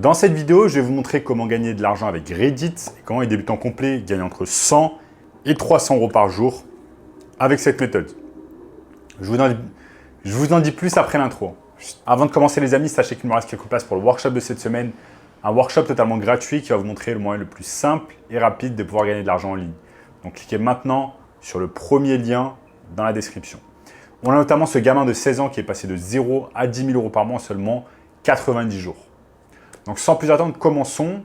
Dans cette vidéo, je vais vous montrer comment gagner de l'argent avec Reddit et comment les débutants complets gagnent entre 100 et 300 euros par jour avec cette méthode. Je vous en dis plus après l'intro. Avant de commencer les amis, sachez qu'il me reste quelques places pour le workshop de cette semaine. Un workshop totalement gratuit qui va vous montrer le moyen le plus simple et rapide de pouvoir gagner de l'argent en ligne. Donc cliquez maintenant sur le premier lien dans la description. On a notamment ce gamin de 16 ans qui est passé de 0 à 10 000 euros par mois en seulement 90 jours. Donc sans plus attendre, commençons.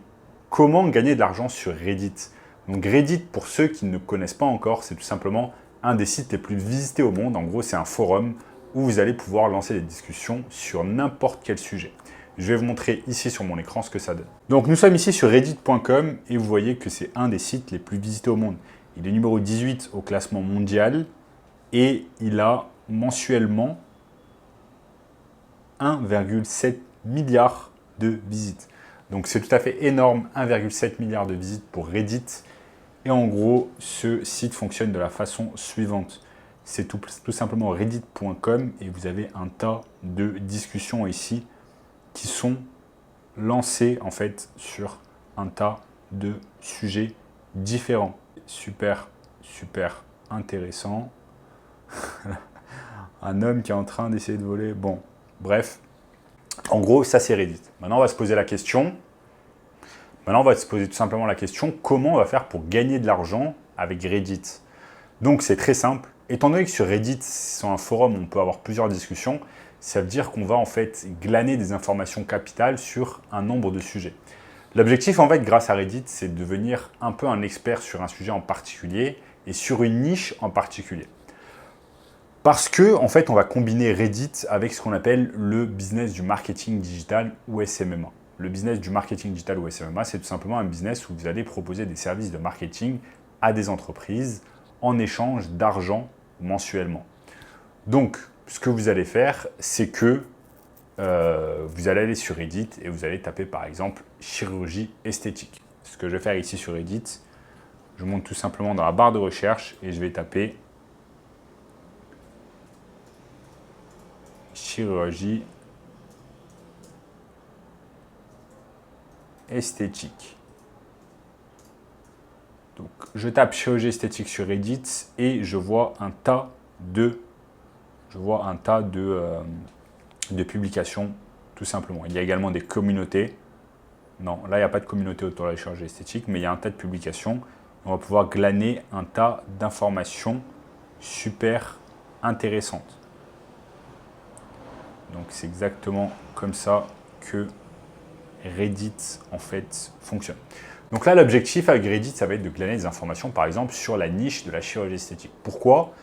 Comment gagner de l'argent sur Reddit? Donc Reddit, pour ceux qui ne connaissent pas encore, c'est tout simplement un des sites les plus visités au monde. En gros, c'est un forum où vous allez pouvoir lancer des discussions sur n'importe quel sujet. Je vais vous montrer ici sur mon écran ce que ça donne. Donc nous sommes ici sur reddit.com et vous voyez que c'est un des sites les plus visités au monde. Il est numéro 18 au classement mondial et il a mensuellement 1,7 milliard de visites. Donc c'est tout à fait énorme, 1,7 milliard de visites pour Reddit. Et en gros, ce site fonctionne de la façon suivante. C'est tout simplement reddit.com et vous avez un tas de discussions ici qui sont lancées en fait sur un tas de sujets différents. Super, super intéressant. Un homme qui est en train d'essayer de voler. Bon, bref. En gros, ça c'est Reddit. Maintenant, on va se poser la question. Maintenant, on va se poser tout simplement la question, comment on va faire pour gagner de l'argent avec Reddit? Donc, c'est très simple. Étant donné que sur Reddit, c'est un forum où on peut avoir plusieurs discussions, ça veut dire qu'on va en fait glaner des informations capitales sur un nombre de sujets. L'objectif, en fait, grâce à Reddit, c'est de devenir un peu un expert sur un sujet en particulier et sur une niche en particulier. Parce que, en fait, on va combiner Reddit avec ce qu'on appelle le business du marketing digital ou SMMA. Le business du marketing digital ou SMMA, c'est tout simplement un business où vous allez proposer des services de marketing à des entreprises en échange d'argent mensuellement. Donc, ce que vous allez faire, c'est que vous allez aller sur Reddit et vous allez taper par exemple chirurgie esthétique. Ce que je vais faire ici sur Reddit, je monte tout simplement dans la barre de recherche et je vais taper chirurgie esthétique. Donc, je tape chirurgie esthétique sur Reddit et je vois un tas de, publications, tout simplement. Il y a également des communautés. Non, là, il n'y a pas de communauté autour de la chirurgie esthétique, mais il y a un tas de publications. On va pouvoir glaner un tas d'informations super intéressantes. Donc, c'est exactement comme ça que Reddit, en fait, fonctionne. Donc là, l'objectif avec Reddit, ça va être de glaner des informations, par exemple, sur la niche de la chirurgie esthétique. Pourquoi?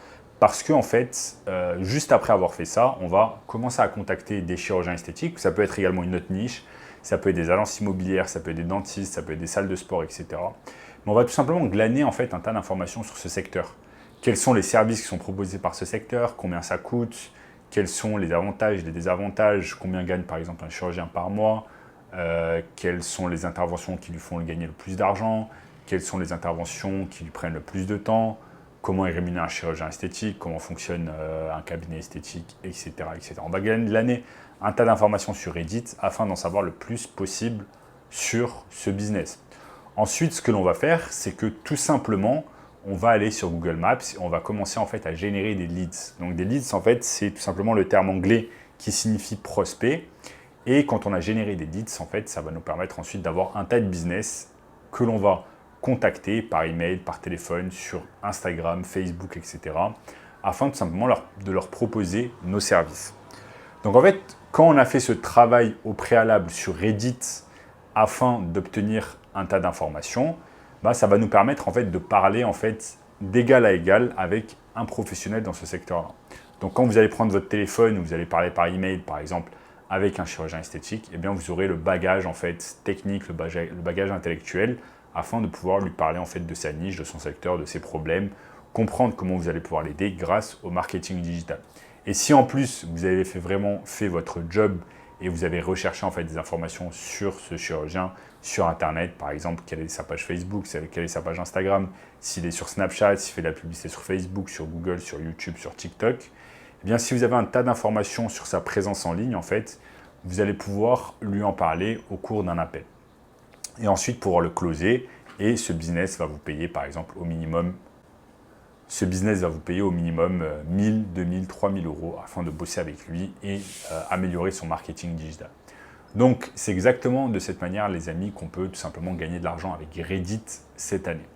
Parce que, en fait, juste après avoir fait ça, on va commencer à contacter des chirurgiens esthétiques. Ça peut être également une autre niche. Ça peut être des agences immobilières, ça peut être des dentistes, ça peut être des salles de sport, etc. Mais on va tout simplement glaner, en fait, un tas d'informations sur ce secteur. Quels sont les services qui sont proposés par ce secteur? Combien ça coûte? Quels sont les avantages et les désavantages? Combien gagne, par exemple, un chirurgien par mois? Quelles sont les interventions qui lui font gagner le plus d'argent, quelles sont les interventions qui lui prennent le plus de temps, comment est rémunéré un chirurgien esthétique, comment fonctionne un cabinet esthétique, etc., etc. On va glaner un tas d'informations sur Reddit afin d'en savoir le plus possible sur ce business. Ensuite, ce que l'on va faire, c'est que tout simplement, on va aller sur Google Maps et on va commencer en fait à générer des leads. Donc des leads, en fait, c'est tout simplement le terme anglais qui signifie prospect. Et quand on a généré des leads, en fait, ça va nous permettre ensuite d'avoir un tas de business que l'on va contacter par email, par téléphone, sur Instagram, Facebook, etc. afin tout simplement de leur proposer nos services. Donc en fait, quand on a fait ce travail au préalable sur Reddit afin d'obtenir un tas d'informations, ça va nous permettre en fait de parler en fait d'égal à égal avec un professionnel dans ce secteur-là. Donc quand vous allez prendre votre téléphone ou vous allez parler par email, par exemple, avec un chirurgien esthétique, eh bien vous aurez le bagage en fait technique, le bagage intellectuel, afin de pouvoir lui parler en fait de sa niche, de son secteur, de ses problèmes, comprendre comment vous allez pouvoir l'aider grâce au marketing digital. Et si en plus vous avez vraiment fait votre job et vous avez recherché en fait des informations sur ce chirurgien sur Internet, par exemple, quelle est sa page Facebook, quelle est sa page Instagram, s'il est sur Snapchat, s'il fait de la publicité sur Facebook, sur Google, sur YouTube, sur TikTok, eh bien, si vous avez un tas d'informations sur sa présence en ligne, en fait, vous allez pouvoir lui en parler au cours d'un appel. Et ensuite, pouvoir le closer. Et ce business va vous payer, par exemple, au minimum, 1000, 2000, 3000 euros afin de bosser avec lui et améliorer son marketing digital. Donc, c'est exactement de cette manière, les amis, qu'on peut tout simplement gagner de l'argent avec Reddit cette année.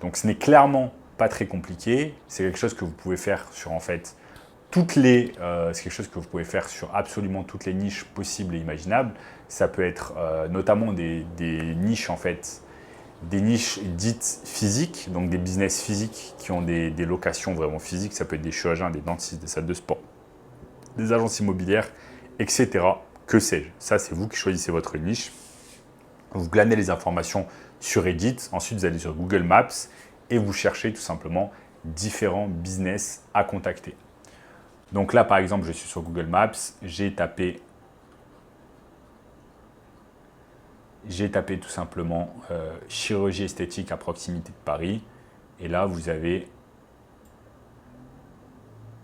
Donc, ce n'est clairement pas très compliqué. C'est quelque chose que vous pouvez faire sur, en fait, c'est quelque chose que vous pouvez faire sur absolument toutes les niches possibles et imaginables. Ça peut être notamment des niches, en fait, des niches dites physiques, donc des business physiques qui ont des locations vraiment physiques. Ça peut être des chirurgiens, des dentistes, des salles de sport, des agences immobilières, etc. Que sais-je? Ça, c'est vous qui choisissez votre niche. Vous glanez les informations sur Reddit. Ensuite, vous allez sur Google Maps et vous cherchez tout simplement différents business à contacter. Donc là, par exemple, je suis sur Google Maps. J'ai tapé tout simplement chirurgie esthétique à proximité de Paris. Et là, vous avez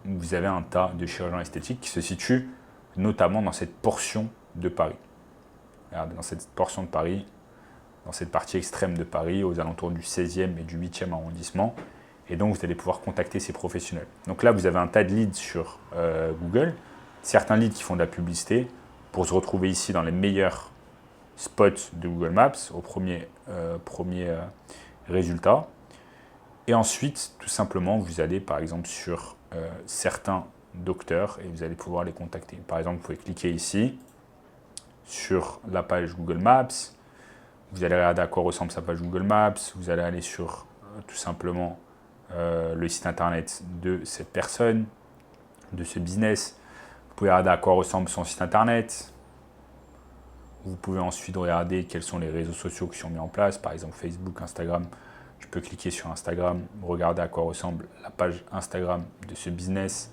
un tas de chirurgiens esthétiques qui se situent notamment dans cette portion de Paris. Regardez, dans cette portion de Paris, dans cette partie extrême de Paris, aux alentours du 16e et du 8e arrondissement. Et donc, vous allez pouvoir contacter ces professionnels. Donc là, vous avez un tas de leads sur Google, certains leads qui font de la publicité pour se retrouver ici dans les meilleurs spots de Google Maps, au premier résultat. Et ensuite, tout simplement, vous allez par exemple sur certains docteurs et vous allez pouvoir les contacter. Par exemple, vous pouvez cliquer ici sur la page Google Maps. Vous allez regarder à quoi ressemble sa page Google Maps. Vous allez aller sur tout simplement le site internet de cette personne, de ce business. Vous pouvez regarder à quoi ressemble son site internet. Vous pouvez ensuite regarder quels sont les réseaux sociaux qui sont mis en place, par exemple Facebook, Instagram. Je peux cliquer sur Instagram, regarder à quoi ressemble la page Instagram de ce business,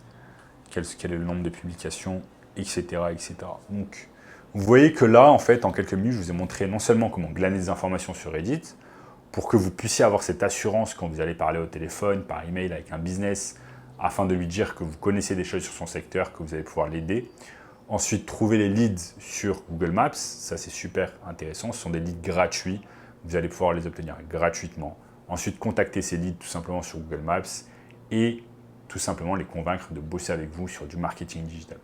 quel est le nombre de publications, etc., etc. Donc, vous voyez que là, en fait, en quelques minutes, je vous ai montré non seulement comment glaner des informations sur Reddit, pour que vous puissiez avoir cette assurance quand vous allez parler au téléphone, par email avec un business, afin de lui dire que vous connaissez des choses sur son secteur, que vous allez pouvoir l'aider. Ensuite, trouver les leads sur Google Maps, ça c'est super intéressant, ce sont des leads gratuits, vous allez pouvoir les obtenir gratuitement. Ensuite, contacter ces leads tout simplement sur Google Maps et tout simplement les convaincre de bosser avec vous sur du marketing digital.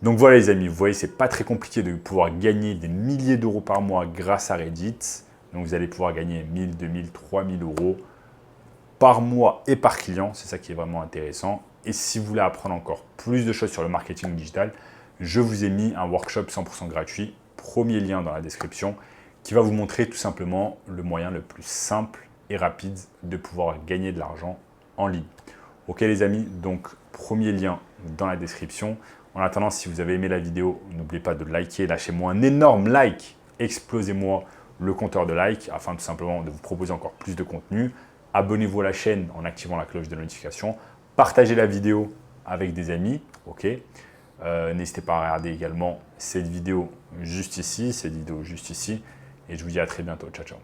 Donc voilà les amis, vous voyez, c'est pas très compliqué de pouvoir gagner des milliers d'euros par mois grâce à Reddit. Donc vous allez pouvoir gagner 1000, 2000, 3000 euros par mois et par client, c'est ça qui est vraiment intéressant. Et si vous voulez apprendre encore plus de choses sur le marketing digital, je vous ai mis un workshop 100% gratuit, premier lien dans la description, qui va vous montrer tout simplement le moyen le plus simple et rapide de pouvoir gagner de l'argent en ligne. Ok les amis, donc premier lien dans la description. En attendant, si vous avez aimé la vidéo, n'oubliez pas de liker, lâchez-moi un énorme like, explosez-moi le compteur de likes afin tout simplement de vous proposer encore plus de contenu. Abonnez-vous à la chaîne en activant la cloche de notification. Partagez la vidéo avec des amis, ok. N'hésitez pas à regarder également cette vidéo juste ici, et je vous dis à très bientôt. Ciao, ciao.